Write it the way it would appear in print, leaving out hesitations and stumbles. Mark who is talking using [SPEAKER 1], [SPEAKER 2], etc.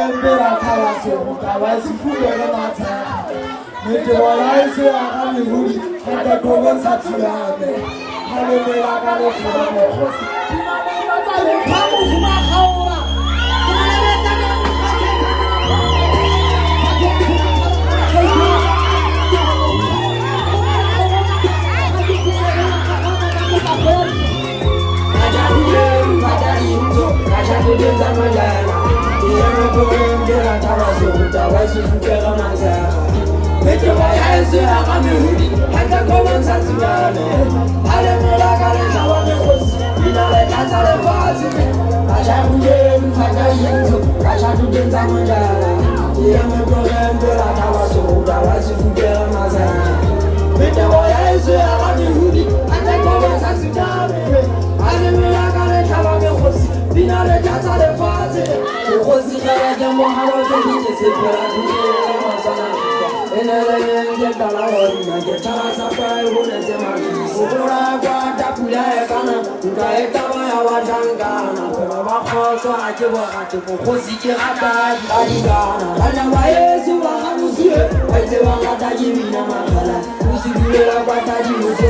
[SPEAKER 1] Mbela khawaso mutawazi fulela mathaka Nitewalaise akami huli Hata kogon satuyame Halemela kale khurame khosi Imane batale khamu kuma khawra Imane batale Let's